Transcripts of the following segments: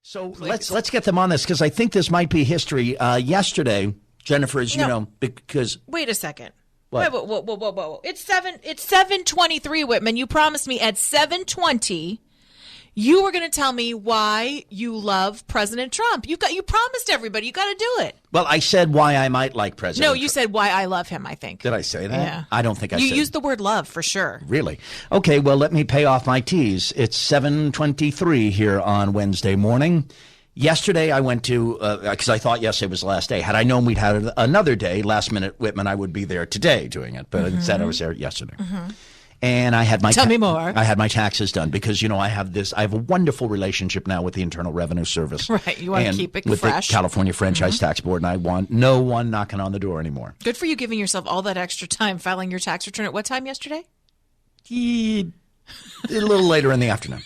So let's get them on this because I think this might be history. Yesterday, Jennifer, as you know, because wait a second. What? Whoa. It's 7:23, Whitman. You promised me at 7:20 you were going to tell me why you love President Trump. You promised everybody. You got to do it. Well, I said why I might like President Trump. No, you said why I love him, I think. Did I say that? Yeah. I don't think I said You used the word love for sure. Really? Okay, well, let me pay off my tease. It's 7:23 here on Wednesday morning. Yesterday, I went to, because I thought yesterday was the last day. Had I known we'd had another day, last minute, Whitman, I would be there today doing it. But instead, I was there yesterday. And I had my Tell me more. I had my taxes done because, I have a wonderful relationship now with the Internal Revenue Service. Right. You want to keep it with fresh. The California Franchise Tax Board, and I want no one knocking on the door anymore. Good for you giving yourself all that extra time filing your tax return. At what time yesterday? A little later in the afternoon.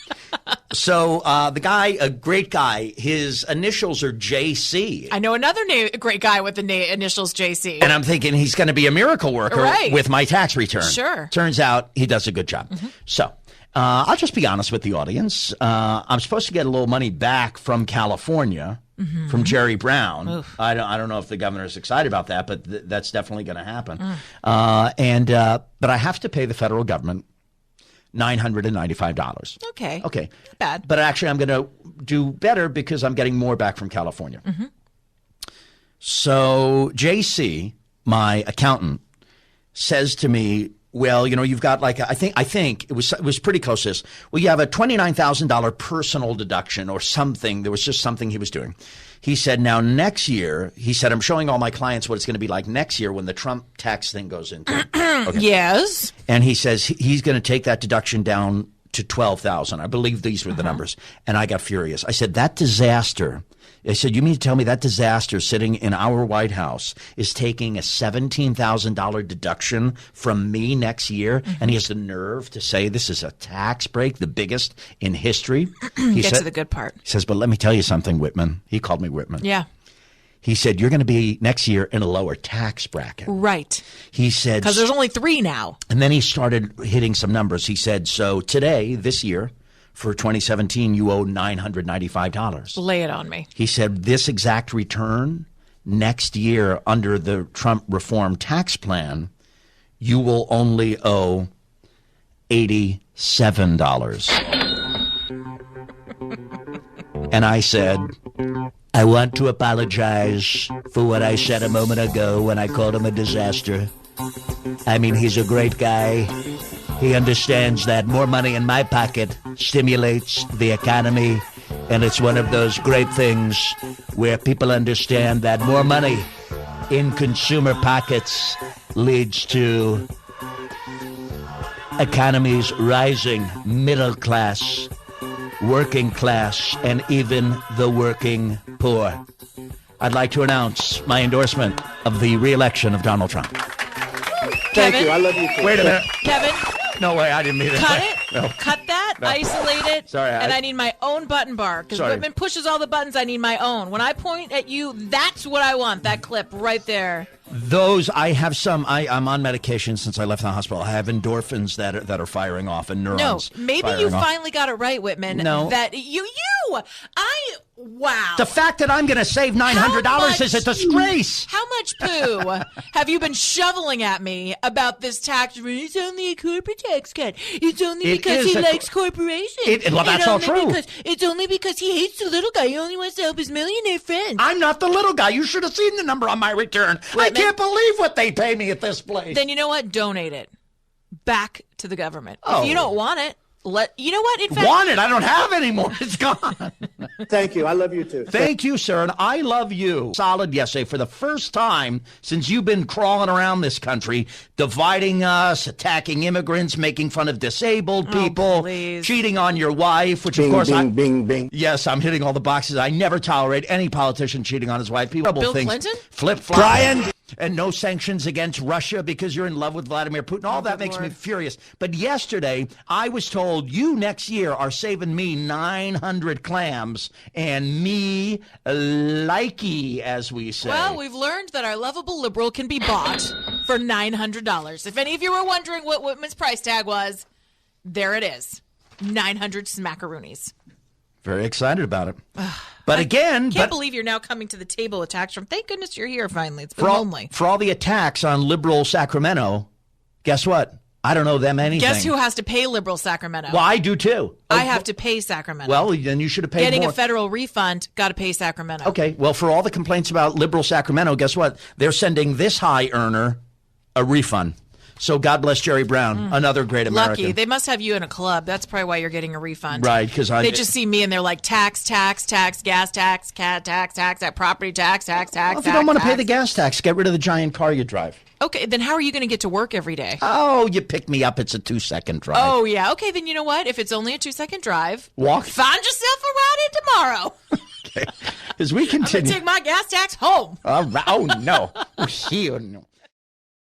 So the guy, a great guy, his initials are JC. I know another great guy with the initials JC. And I'm thinking he's going to be a miracle worker with my tax return. Sure. Turns out he does a good job. So I'll just be honest with the audience. I'm supposed to get a little money back from California, from Jerry Brown. Oof. I don't know if the governor's excited about that, but that's definitely going to happen. But I have to pay the federal government $995. Okay. Not bad. But actually, I'm going to do better because I'm getting more back from California. So JC, my accountant, says to me, well, you've got like, I think it was pretty close to this. Well, you have a $29,000 personal deduction or something. There was just something he was doing. He said, now next year, I'm showing all my clients what it's going to be like next year when the Trump tax thing goes into. Okay. Yes. And he says he's going to take that deduction down to $12,000. I believe these were the numbers. And I got furious. I said, that disaster. I said, you mean to tell me that disaster sitting in our White House is taking a $17,000 deduction from me next year? And he has the nerve to say this is a tax break, the biggest in history. Get to the good part. He says, but let me tell you something, Whitman. He called me Whitman. Yeah. He said, you're going to be next year in a lower tax bracket. Right. He said. Because there's only 3 now. And then he started hitting some numbers. He said, so today, this year, for 2017, you owe $995. Lay it on me. He said this exact return next year under the Trump reform tax plan, you will only owe $87. And I said, I want to apologize for what I said a moment ago when I called him a disaster. I mean, he's a great guy. He understands that more money in my pocket stimulates the economy, and it's one of those great things where people understand that more money in consumer pockets leads to economies rising, middle class, working class, and even the working poor. I'd like to announce my endorsement of the re-election of Donald Trump. Thank you. I love you too. Wait a minute. Kevin. No way. I didn't mean it. Cut it. No. Cut that. No. Isolate it. Sorry. And I need my own button bar. Because Whitman pushes all the buttons. I need my own. When I point at you, that's what I want. That clip right there. Those, I have some. I'm on medication since I left the hospital. I have endorphins that are firing off and neurons. No, maybe you finally got it right, Whitman. No. That wow. The fact that I'm going to save $900 is a disgrace. How much poo have you been shoveling at me about this tax? It's only a corporate tax cut. It's only because he likes corporations. Well, that's all true. It's only because he hates the little guy. He only wants to help his millionaire friends. I'm not the little guy. You should have seen the number on my return. Whitman, I can't believe what they pay me at this place. Then you know what? Donate it back to the government. Oh. If you don't want it, you know what? In fact, want it? I don't have any more. It's gone. Thank you. I love you too. Thank you, sir, and I love you. Solid yesterday for the first time since you've been crawling around this country, dividing us, attacking immigrants, making fun of disabled people, cheating on your wife, which bing, of course bing. Yes, I'm hitting all the boxes. I never tolerate any politician cheating on his wife. People, Bill things, Clinton? Flip-flop. Brian. And no sanctions against Russia because you're in love with Vladimir Putin. All that makes me furious. But yesterday, I was told you next year are saving me 900 clams and me likey, as we say. Well, we've learned that our lovable liberal can be bought for $900. If any of you were wondering what Whitman's price tag was, there it is. 900 smackaroonies. Very excited about it. But again, Can't believe you're now coming to the table attacks from. Thank goodness you're here finally. It's been lonely. For all the attacks on liberal Sacramento, guess what? I don't owe them anything. Guess who has to pay liberal Sacramento? Well, I do too. I have to pay Sacramento. Well, then you should have paid Getting more. a federal refund, got to pay Sacramento. Okay, well, for all the complaints about liberal Sacramento, guess what? They're sending this high earner a refund. So God bless Jerry Brown, another great American. Lucky. They must have you in a club. That's probably why you're getting a refund. Right, because they just see me and they're like, tax, gas tax, property tax. Well, if you don't want to pay the gas tax, get rid of the giant car you drive. Okay, then how are you going to get to work every day? Oh, you pick me up. It's a 2-second drive. Oh, yeah. Okay, then you know what? If it's only a 2-second drive, walk. Find yourself a ride in tomorrow. Okay. As we continue. I'm going to take my gas tax home. All right. Oh, no. Oh, no.